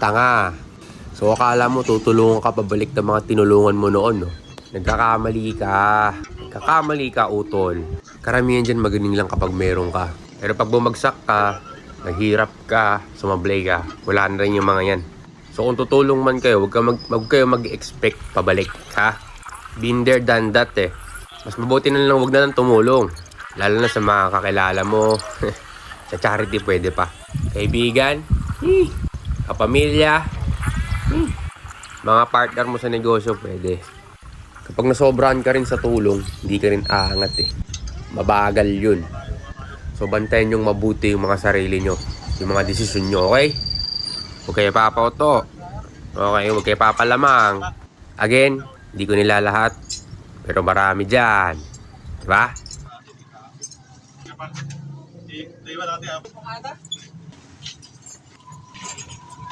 tanga. So akala mo tutulungan ka pabalik ng mga tinulungan mo noon, no? Nagkakamali ka, utol. Karamihan dyan magaling lang kapag meron ka. Pero pag bumagsak ka, naghirap ka, sumablay ka, wala na rin yung mga yan. So kung tutulong man kayo, wag kayo mag-expect pabalik, ha? Been there, done that, eh. Mas mabuti na lang wag na lang tumulong. Lalo na sa mga kakilala mo. Sa charity pwede pa. Kaibigan, kapamilya, mga partner mo sa negosyo pwede. Kapag nasobrahan ka rin sa tulong, hindi ka rin aangat, eh. Mabagal yun. So bantayan yung mabuti yung mga sarili nyo, yung mga desisyon nyo, okay? Huwag kayo papauto. Okay, huwag kayo papalamang. Again, hindi ko nila lahat, pero marami dyan. Diba?